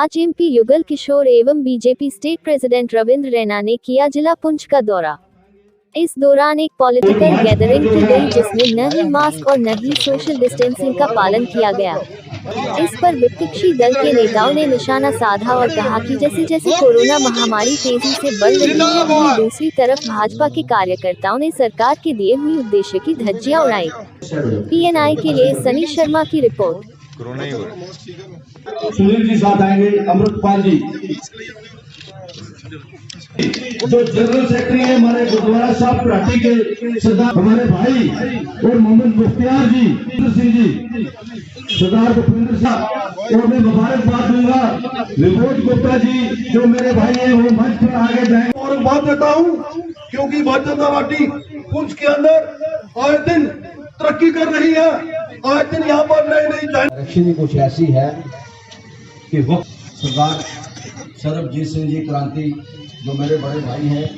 आज एमपी युगल किशोर एवं BJP state president Ravindra Raina ने किया जिला पुंछ का दौरा। इस दौरान एक पॉलिटिकल गैदरिंग की गई जिसमें न ही मास्क और न ही सोशल डिस्टेंसिंग का पालन किया गया। इस पर विपक्षी दल के नेताओं ने निशाना साधा और कहा कि जैसे जैसे कोरोना महामारी तेजी से बढ़ रही है वहीं दूसरी तरफ भाजपा के कार्यकर्ताओं ने सरकार के दिए हुए उद्देश्य की धज्जियां उड़ाई। PNI के लिए सनी शर्मा की रिपोर्ट। सुनील जी साथ आएंगे, अमृतपाल जी जो जनरल सेक्रेटरी है हमारे गुरुद्वारा साहब पार्टी के सरदार हमारे भाई और मोहम्मद मुख्तियार जी, सिंह जी, सरदार भूपेंद्र साहब और मैं मुबारकबाद दूंगा विनोद गुप्ता जी जो मेरे भाई हैं वो मंच पर आगे जाएंगे। और बात देता हूँ क्योंकि भारतीय जनता पार्टी पुंछ के अंदर आए दिन तरक्की कर रही है, आए दिन यहाँ पर नई आरक्षण कुछ ऐसी है कि वक्त सरदार सरबजीत सिंह जी क्रांति जो मेरे बड़े भाई हैं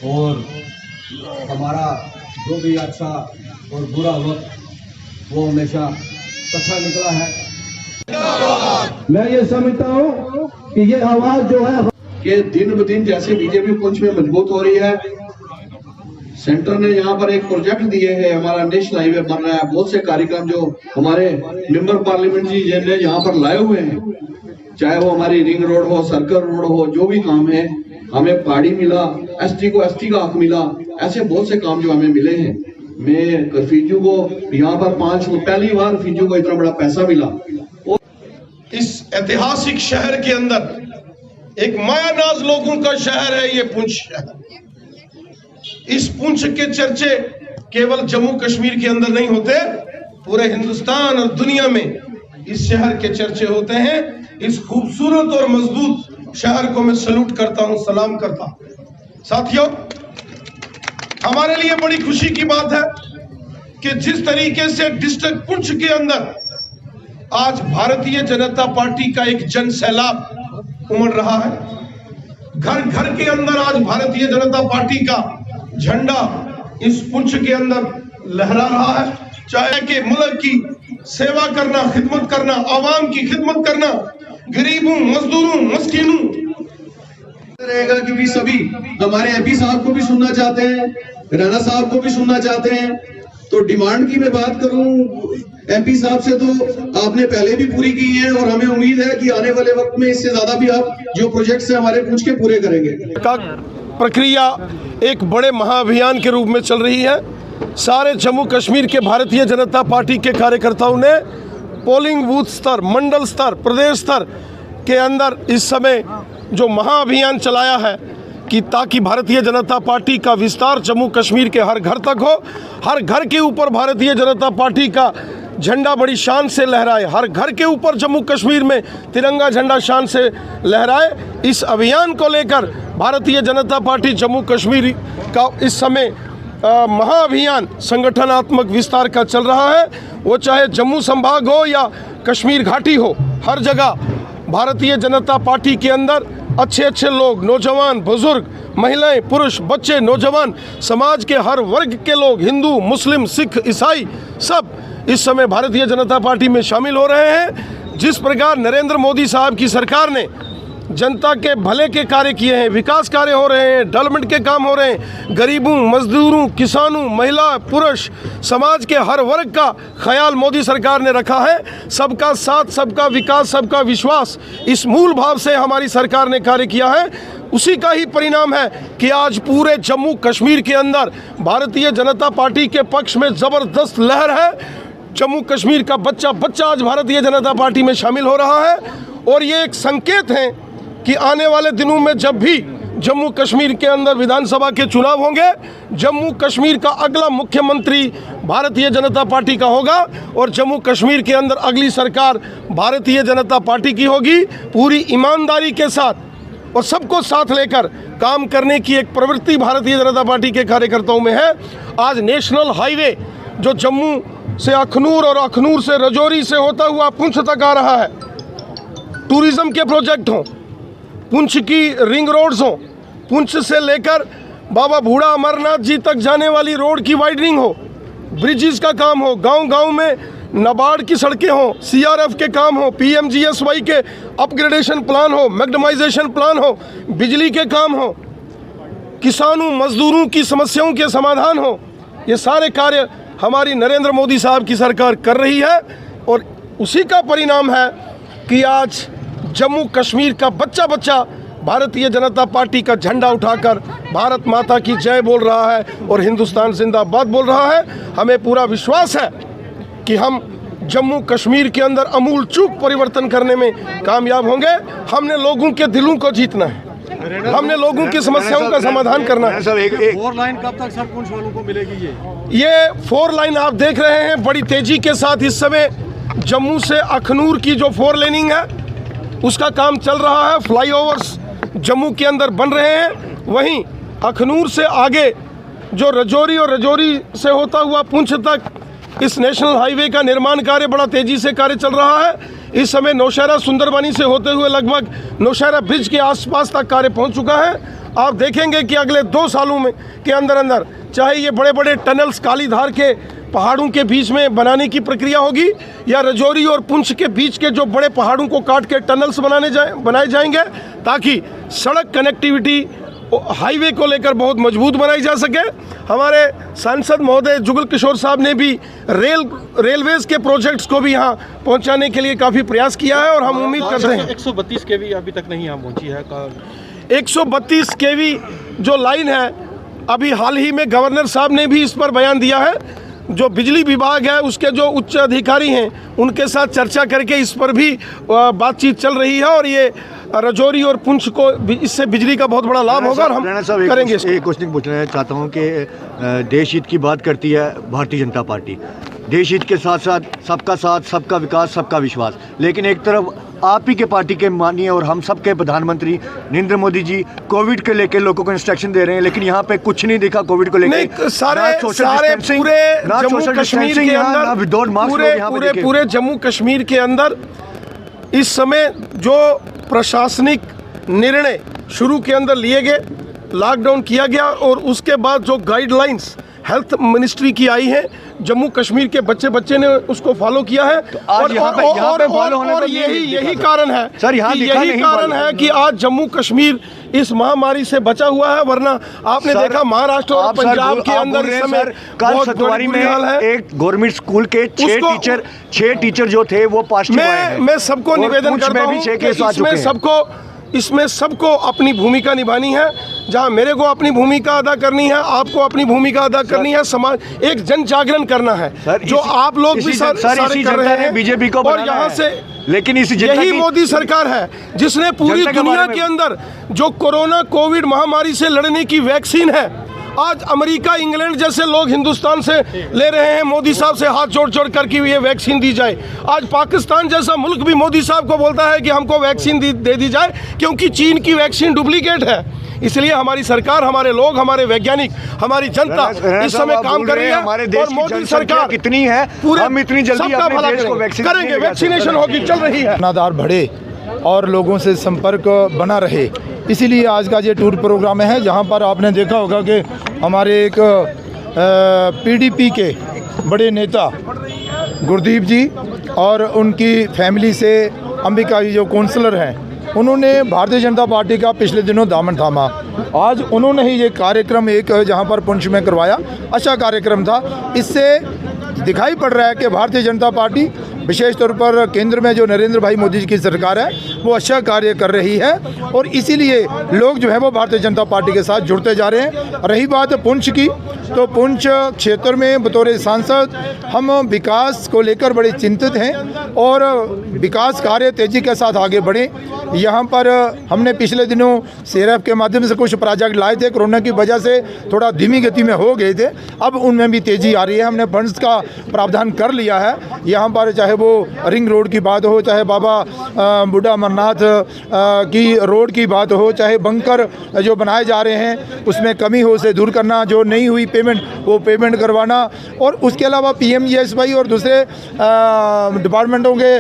और हमारा जो भी अच्छा और बुरा वक्त वो हमेशा अच्छा निकला है। मैं ये समझता हूँ कि ये आवाज जो है कि दिन ब दिन जैसे बीजेपी पुंछ में मजबूत हो रही है, सेंटर ने यहाँ पर एक प्रोजेक्ट दिए है, हमारा नेशनल हाईवे बन रहा है, बहुत से कार्यक्रम जो हमारे मेंबर पार्लियामेंट जी ने यहाँ पर लाए हुए हैं, चाहे वो हमारी रिंग रोड हो, सर्कल रोड हो, जो भी काम है, हमें पहाड़ी मिला, एसटी को एसटी का हक मिला, ऐसे बहुत से काम जो हमें मिले हैं। मैं फिजू को यहाँ पर पहली बार फिजू को इतना बड़ा पैसा मिला। इस ऐतिहासिक शहर के अंदर एक मायानाज लोगों का शहर है ये पुंछ शहर। इस पुंछ के चर्चे केवल जम्मू कश्मीर के अंदर नहीं होते, पूरे हिंदुस्तान और दुनिया में इस शहर के चर्चे होते हैं। इस खूबसूरत और मजबूत शहर को मैं सल्यूट करता हूं, सलाम करता हूं। साथियों, हमारे लिए बड़ी खुशी की बात है कि जिस तरीके से डिस्ट्रिक्ट पुंछ के अंदर आज भारतीय जनता पार्टी का एक जन सैलाब उमड़ रहा है, घर घर के अंदर आज भारतीय जनता पार्टी का झंडा इस पुंछ के अंदर लहरा रहा है। चाहे कि मुल्क की सेवा करना, खिदमत करना, आवाम की खिदमत करना, गरीबों, मजदूरों, मस्कीनों रहेगा कि भी सभी हमारे MP साहब को भी सुनना चाहते हैं, राणा साहब को भी सुनना चाहते हैं। तो डिमांड की मैं बात करूं MP साहब से तो आपने पहले भी पूरी की है और हमें उम्मीद है कि आने वाले वक्त में इससे ज्यादा भी आप जो प्रोजेक्ट्स हैं हमारे पुंछ के पूरे करेंगे। प्रक्रिया एक बड़े महाअभियान के रूप में चल रही है। सारे जम्मू कश्मीर के भारतीय जनता पार्टी के कार्यकर्ताओं ने पोलिंग बूथ स्तर, मंडल स्तर, प्रदेश स्तर के अंदर इस समय जो महाअभियान चलाया है कि ताकि भारतीय जनता पार्टी का विस्तार जम्मू कश्मीर के हर घर तक हो, हर घर के ऊपर भारतीय जनता पार्टी का झंडा बड़ी शान से लहराए, हर घर के ऊपर जम्मू कश्मीर में तिरंगा झंडा शान से लहराए। इस अभियान को लेकर भारतीय जनता पार्टी जम्मू कश्मीर का इस समय महाअभियान संगठनात्मक विस्तार का चल रहा है। वो चाहे जम्मू संभाग हो या कश्मीर घाटी हो, हर जगह भारतीय जनता पार्टी के अंदर अच्छे अच्छे लोग, नौजवान, बुजुर्ग, महिलाएं, पुरुष, बच्चे, नौजवान, समाज के हर वर्ग के लोग, हिंदू, मुस्लिम, सिख, ईसाई, सब इस समय भारतीय जनता पार्टी में शामिल हो रहे हैं। जिस प्रकार नरेंद्र मोदी साहब की सरकार ने जनता के भले के कार्य किए हैं, विकास कार्य हो रहे हैं, डेवलपमेंट के काम हो रहे हैं, गरीबों, मजदूरों, किसानों, महिला, पुरुष, समाज के हर वर्ग का ख्याल मोदी सरकार ने रखा है। सबका साथ, सबका विकास, सबका विश्वास, इस मूल भाव से हमारी सरकार ने कार्य किया है। उसी का ही परिणाम है कि आज पूरे जम्मू कश्मीर के अंदर भारतीय जनता पार्टी के पक्ष में ज़बरदस्त लहर है। जम्मू कश्मीर का बच्चा बच्चा आज भारतीय जनता पार्टी में शामिल हो रहा है और ये एक संकेत है कि आने वाले दिनों में जब भी जम्मू कश्मीर के अंदर विधानसभा के चुनाव होंगे, जम्मू कश्मीर का अगला मुख्यमंत्री भारतीय जनता पार्टी का होगा और जम्मू कश्मीर के अंदर अगली सरकार भारतीय जनता पार्टी की होगी। पूरी ईमानदारी के साथ और सबको साथ लेकर काम करने की एक प्रवृत्ति भारतीय जनता पार्टी के कार्यकर्ताओं में है। आज नेशनल हाईवे जो जम्मू से अखनूर और अखनूर से रजौरी से होता हुआ पुंछ तक आ रहा है, टूरिज्म के प्रोजेक्ट हों, पुंछ की रिंग रोड्स हो, पुंछ से लेकर बाबा बूढ़ा अमरनाथ जी तक जाने वाली रोड की वाइडनिंग हो, ब्रिजेस का काम हो, गांव-गांव में नाबार्ड की सड़कें हों, CRF के काम हो, PMGSY के अपग्रेडेशन प्लान हो, मैग्नेमाइजेशन प्लान हो, बिजली के काम हो, किसानों मजदूरों की समस्याओं के समाधान हो, ये सारे कार्य हमारी नरेंद्र मोदी साहब की सरकार कर रही है। और उसी का परिणाम है कि आज जम्मू कश्मीर का बच्चा बच्चा भारतीय जनता पार्टी का झंडा उठाकर भारत माता की जय बोल रहा है और हिंदुस्तान जिंदाबाद बोल रहा है। हमें पूरा विश्वास है कि हम जम्मू कश्मीर के अंदर अमूल चूक परिवर्तन करने में कामयाब होंगे। हमने लोगों के दिलों को जीतना है, हमने लोगों की समस्याओं का समाधान करना है। सर, एक 4 लाइन कब तक सर पुंछ वालों को मिलेगी? ये 4 लाइन आप देख रहे हैं बड़ी तेजी के साथ इस समय जम्मू से अखनूर की जो 4 लेनिंग है उसका काम चल रहा है। फ्लाईओवर्स जम्मू के अंदर बन रहे हैं। वहीं अखनूर से आगे जो रजौरी और रजौरी से होता हुआ पुंछ तक इस नेशनल हाईवे का निर्माण कार्य बड़ा तेजी से कार्य चल रहा है। इस समय नौशहरा सुंदरबनी से होते हुए लगभग नौशहरा ब्रिज के आसपास तक कार्य पहुंच चुका है। आप देखेंगे कि अगले 2 सालों में के अंदर चाहे ये बड़े बड़े टनल्स कालीधार के पहाड़ों के बीच में बनाने की प्रक्रिया होगी या रजौरी और पुंछ के बीच के जो बड़े पहाड़ों को काट के टनल्स बनाए जाएंगे ताकि सड़क कनेक्टिविटी हाईवे को लेकर बहुत मजबूत बनाई जा सके। हमारे सांसद महोदय जुगल किशोर साहब ने भी रेलवेज के प्रोजेक्ट्स को भी यहाँ पहुँचाने के लिए काफ़ी प्रयास किया है और हम उम्मीद करते हैं। 132 kV अभी तक नहीं यहाँ पहुँची है। 132 kV जो लाइन है अभी हाल ही में गवर्नर साहब ने भी इस पर बयान दिया है। जो बिजली विभाग है उसके जो उच्च अधिकारी हैं उनके साथ चर्चा करके इस पर भी बातचीत चल रही है और ये रजौरी और पुंछ को इससे बिजली का बहुत बड़ा लाभ होगा और हम करेंगे। एक क्वेश्चन पूछना चाहता हूँ कि देश हित की बात करती है भारतीय जनता पार्टी, देश हित के साथ साथ सबका विकास सबका विश्वास, लेकिन एक तरफ आप ही के पार्टी के माननीय और हम सब के प्रधानमंत्री नरेंद्र मोदी जी कोविड के लेके लोगों को इंस्ट्रक्शन दे रहे हैं, लेकिन यहाँ पे कुछ नहीं दिखा कोविड को लेके। सारे पूरे जम्मू कश्मीर के अंदर पूरे जम्मू कश्मीर के अंदर इस समय जो प्रशासनिक निर्णय शुरू के अंदर लिए गए, लॉकडाउन किया गया और उसके बाद जो गाइडलाइंस हेल्थ मिनिस्ट्री की आई है, जम्मू कश्मीर के बच्चे ने उसको फॉलो किया है। तो और यही कारण है सर, यही कारण है कि आज जम्मू कश्मीर इस महामारी से बचा हुआ है। वरना आपने देखा महाराष्ट्र और पंजाब के अंदर इस समय कल सतवारी में एक गवर्नमेंट स्कूल के 6 टीचर जो थे वो पास। मैं सबको निवेदन करता हूँ इसमें सबको अपनी भूमिका निभानी है। जहां मेरे को अपनी भूमिका अदा करनी है, आपको अपनी भूमिका अदा करनी है, समाज एक जन जागरण करना है जो आप लोग भी सारे कर रहे हैं बीजेपी को। और यहाँ से लेकिन यही मोदी सरकार है जिसने पूरी दुनिया के अंदर जो कोरोना कोविड महामारी से लड़ने की वैक्सीन है, आज अमेरिका इंग्लैंड जैसे लोग हिंदुस्तान से ले रहे हैं मोदी साहब से हाथ जोड़ करके ये वैक्सीन दी जाए। आज पाकिस्तान जैसा मुल्क भी मोदी साहब को बोलता है कि हमको वैक्सीन दे दी जाए क्योंकि चीन की वैक्सीन डुप्लीकेट है। इसलिए हमारी सरकार, हमारे लोग, हमारे वैज्ञानिक, हमारी जनता इस समय काम कर रही है और मोदी सरकार कितनी है पूरे हम इतनी जल्दी अपने देश को वैक्सीन करेंगे, वैक्सीनेशन होगी, चल रही है। नादार बढ़े और लोगों से संपर्क बना रहे, इसीलिए आज का ये टूर प्रोग्राम है जहां पर आपने देखा होगा कि हमारे एक PDP के बड़े नेता गुरदीप जी और उनकी फैमिली से अंबिका जी जो काउंसलर हैं, उन्होंने भारतीय जनता पार्टी का पिछले दिनों दामन थामा। आज उन्होंने ही ये कार्यक्रम एक जहां पर पुंछ में करवाया, अच्छा कार्यक्रम था। इससे दिखाई पड़ रहा है कि भारतीय जनता पार्टी विशेष तौर पर केंद्र में जो नरेंद्र भाई मोदी जी की सरकार है वो अच्छा कार्य कर रही है और इसीलिए लोग जो है वो भारतीय जनता पार्टी के साथ जुड़ते जा रहे हैं। रही बात पुंछ की, तो पुंछ क्षेत्र में बतौर सांसद हम विकास को लेकर बड़े चिंतित हैं और विकास कार्य तेज़ी के साथ आगे बढ़े। यहाँ पर हमने पिछले दिनों CRF के माध्यम से कुछ प्रोजेक्ट लाए थे, कोरोना की वजह से थोड़ा धीमी गति में हो गए थे, अब उनमें भी तेज़ी आ रही है। हमने फंड्स का प्रावधान कर लिया है। यहाँ पर चाहे वो रिंग रोड की बात हो, चाहे बाबा बूढ़ा अमरनाथ की रोड की बात हो, चाहे बंकर जो बनाए जा रहे हैं उसमें कमी हो उसे दूर करना, जो नहीं हुई पेमेंट, वो पेमेंट करवाना, और उसके अलावा PMGSY और दूसरे डिपार्टमेंटों के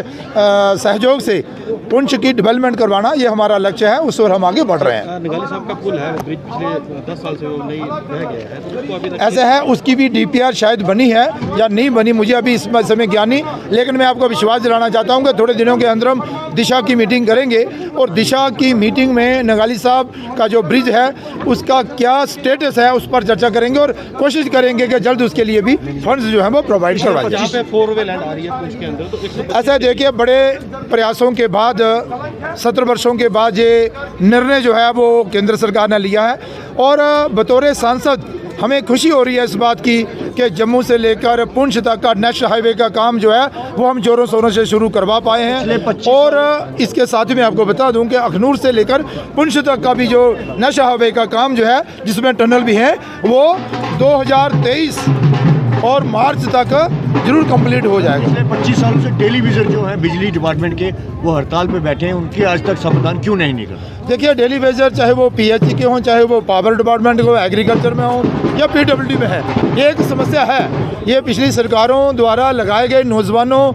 सहयोग से पुंछ की डेवलपमेंट करवाना, ये हमारा लक्ष्य है, उस ओर हम आगे बढ़ रहे हैं। नगाली साहब का पुल है, ब्रिज पिछले 10 साल से वो नहीं रह गया है, तो उसको अभी तक ऐसा है, उसकी भी DPR शायद बनी है या नहीं बनी, मुझे अभी इस समय ज्ञान नहीं, लेकिन मैं आपको विश्वास दिलाना चाहता हूं कि थोड़े दिनों के अंदर हम दिशा की मीटिंग करेंगे, और दिशा की मीटिंग में नगाली साहब का जो ब्रिज है उसका क्या स्टेटस है उस पर चर्चा करेंगे, और कोशिश करेंगे कि जल्द उसके लिए भी फंड्स जो हैं वो प्रोवाइड करवाएं। जहाँ पे 4 वे लाइन आ रही है पुंछ के अंदर, तो 125 ऐसा देखिए, बड़े प्रयासों के बाद 17 वर्षों के बाद ये निर्णय जो है वो केंद्र सरकार ने लिया है, और बतौर सांसद हमें खुशी हो रही है इस बात की कि जम्मू से लेकर पुंछ तक का नेशनल हाईवे का काम जो है वो हम जोरों शोरों से शुरू करवा पाए हैं। और इसके साथ ही मैं आपको बता दूं कि अखनूर से लेकर पुंछ तक का भी जो नेशनल हाईवे का काम जो है, जिसमें टनल भी है, वो 2023 और मार्च तक जरूर कंप्लीट हो जाएगा। पिछले 25 सालों से डेली विजिट जो है बिजली डिपार्टमेंट के, वो हड़ताल पे बैठे हैं, उनकी आज तक समाधान क्यों नहीं निकला? देखिए, डेली वेजर चाहे वो PHE के हों, चाहे वो पावर डिपार्टमेंट को एग्रीकल्चर में हो या PWD में है, ये एक समस्या है। ये पिछली सरकारों द्वारा लगाए गए नौजवानों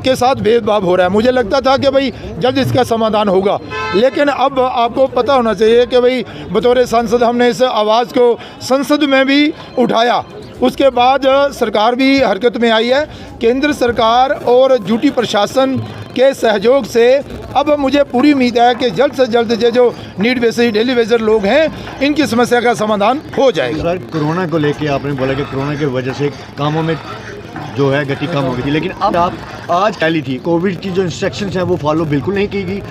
के साथ भेदभाव हो रहा है। मुझे लगता था कि भाई जल्द इसका समाधान होगा, लेकिन अब आपको पता होना चाहिए कि भाई बतौर सांसद हमने इस आवाज़ को संसद में भी उठाया, उसके बाद सरकार भी हरकत में आई है। केंद्र सरकार और ड्यूटी प्रशासन के सहयोग से अब मुझे पूरी उम्मीद है कि जल्द से जल्द ये जो नीड बेसिस डेली वेजर लोग हैं, इनकी समस्या का समाधान हो जाएगा। सर, कोरोना को लेके आपने बोला कि कोरोना की वजह से कामों में जो है गति कम हो गई थी, लेकिन अब आप आज पहली थी कोविड की जो इंस्ट्रक्शंस हैं वो फॉलो बिल्कुल नहीं की गई।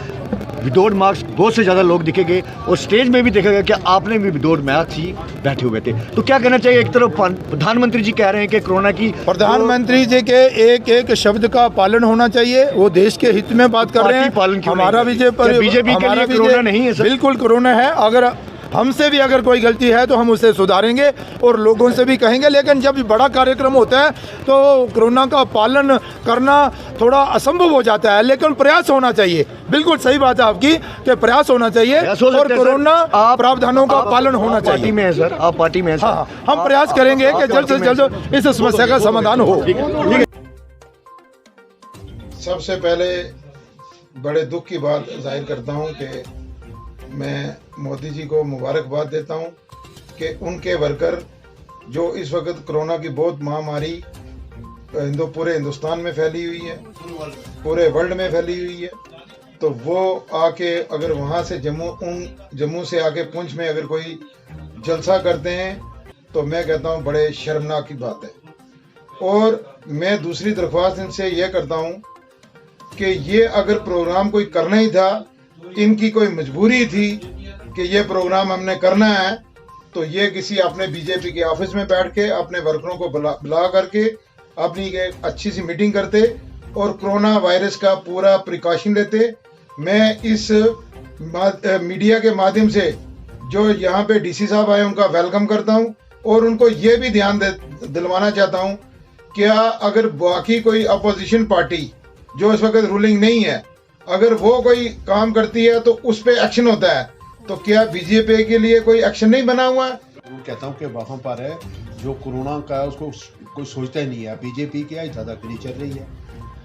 विदाउट मास्क बहुत से ज़्यादा लोग दिखेंगे, और स्टेज में भी देखा गया कि आपने भी विदाउट मास्क ही बैठे हुए थे। तो क्या कहना चाहिए? एक तरफ प्रधानमंत्री जी कह रहे हैं कि कोरोना की, प्रधानमंत्री जी के एक एक शब्द का पालन होना चाहिए, वो देश के हित में बात कर रहे हैं। पालन क्यों हमारा बीजेपी के लिए कोरोना नहीं है सर? बिल्कुल कोरोना है। अगर हमसे भी अगर कोई गलती है तो हम उसे सुधारेंगे और लोगों से भी कहेंगे, लेकिन जब बड़ा कार्यक्रम होता है तो कोरोना का पालन करना थोड़ा असंभव हो जाता है, लेकिन प्रयास होना चाहिए। बिल्कुल सही बात है आपकी कि प्रयास होना चाहिए, और कोरोना प्रावधानों का पालन होना चाहिए। पार्टी में है सर, आप पार्टी में है सर? हाँ, हम प्रयास करेंगे कि जल्द से जल्द इस समस्या का समाधान हो। सबसे पहले बड़े दुख की बात जाहिर करता हूं कि मैं मोदी जी को मुबारकबाद देता हूं कि उनके वर्कर जो इस वक्त कोरोना की बहुत महामारी पूरे हिंदुस्तान में फैली हुई है, पूरे वर्ल्ड में फैली हुई है, तो वो आके अगर वहां से जम्मू से आके पुंछ में अगर कोई जलसा करते हैं तो मैं कहता हूं बड़े शर्मनाक की बात है। और मैं दूसरी दरख्वास्त इनसे यह करता हूं कि ये अगर प्रोग्राम कोई करना ही था, इनकी कोई मजबूरी थी कि ये प्रोग्राम हमने करना है, तो ये किसी अपने बीजेपी के ऑफिस में बैठ के अपने वर्करों को बुला करके अपनी एक अच्छी सी मीटिंग करते और कोरोना वायरस का पूरा प्रिकॉशन लेते। मैं इस मीडिया के माध्यम से जो यहाँ पे DC साहब आए उनका वेलकम करता हूँ, और उनको ये भी ध्यान दिलवाना चाहता हूँ, क्या अगर बाकी कोई अपोजिशन पार्टी जो इस वक्त रूलिंग नहीं है, अगर वो कोई काम करती है तो उस पर एक्शन होता है, तो क्या बीजेपी के लिए कोई एक्शन नहीं बना हुआ है? कहता हूँ कि वहाँ पर है जो कोरोना का है उसको कोई सोचता ही नहीं है। बीजेपी की दादागिरी चल रही है,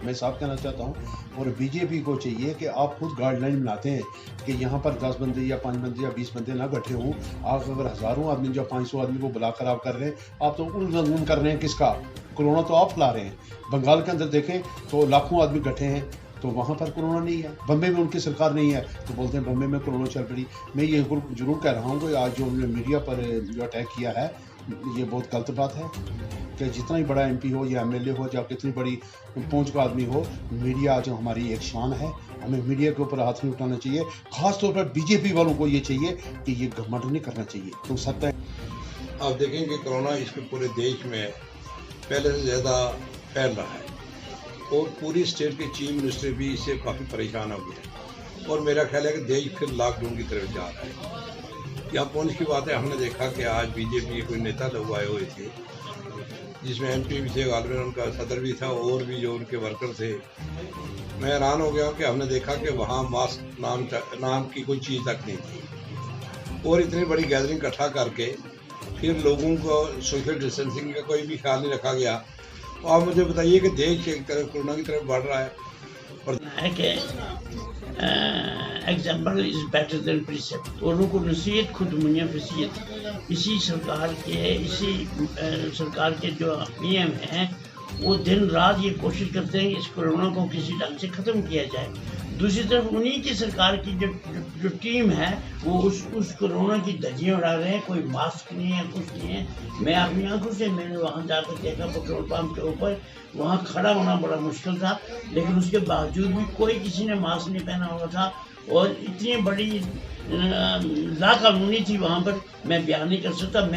मैं साफ कहना चाहता हूँ। और बीजेपी को चाहिए कि आप खुद गाइडलाइन बनाते हैं कि यहाँ पर 10 बंदे या 5 बंदे या 20 बंदे ना इकट्ठे हों। आप अगर हज़ारों आदमी या 500 आदमी को बुलाकर आप कर रहे हैं, आप तो उन कर रहे हैं किसका? कोरोना तो आप फैला रहे हैं। बंगाल के अंदर देखें तो लाखों आदमी इकट्ठे हैं, तो वहाँ पर कोरोना नहीं है। बम्बे में उनकी सरकार नहीं है तो बोलते हैं बम्बे में कोरोना चल पड़ी। मैं ये जरूर कह रहा हूँ कि आज जो उन्होंने मीडिया पर जो अटैक किया है, ये बहुत गलत बात है कि जितना ही बड़ा MP हो या MLA हो या कितनी बड़ी पहुंच का आदमी हो, मीडिया आज हमारी एक शान है। हमें मीडिया के ऊपर हाथ नहीं उठाना चाहिए। खासतौर पर बीजेपी वालों को ये चाहिए कि ये घमंड नहीं करना चाहिए। तो सत्य आप देखेंगे कोरोना इसमें पूरे देश में पहले से ज़्यादा फैल रहा है, और पूरी स्टेट के चीफ मिनिस्टर भी इससे काफ़ी परेशान हो गए, और मेरा ख्याल है कि देश फिर लॉकडाउन की तरफ जा रहा है। यहाँ पुंछ की बात है, हमने देखा कि आज बीजेपी के कोई नेता लोग आए हुए थे, जिसमें MP भी थे, गालवेन उनका सदर भी था, और भी जो उनके वर्कर थे। मैं हैरान हो गया कि हमने देखा कि वहाँ मास्क नाम की कोई चीज़ तक नहीं थी, और इतनी बड़ी गैदरिंग इकट्ठा करके फिर लोगों को सोशल डिस्टेंसिंग का कोई भी ख्याल नहीं रखा गया। तो आप मुझे बताइए कि देश एक तरफ कोरोना की तरफ बढ़ रहा है और example is better than precept. लोगों को नसीहत खुद मुनिया फसीयत। इसी सरकार के जो पीएम हैं वो दिन रात ये कोशिश करते हैं कि इस कोरोना को किसी ढंग से ख़त्म किया जाए। दूसरी तरफ उन्हीं की सरकार की जो टीम है वो उस कोरोना की धज्जियाँ उड़ा रहे हैं। कोई मास्क नहीं है, कुछ नहीं है। मैं अपनी आंखों से मैंने वहाँ जाकर देखा पेट्रोल पंप के ऊपर, वहाँ खड़ा होना बड़ा मुश्किल था, लेकिन उसके बावजूद भी कोई किसी ने मास्क नहीं पहना हुआ था और इतनी बड़ी लाकानूनी थी वहाँ पर, मैं बयान नहीं कर सकता।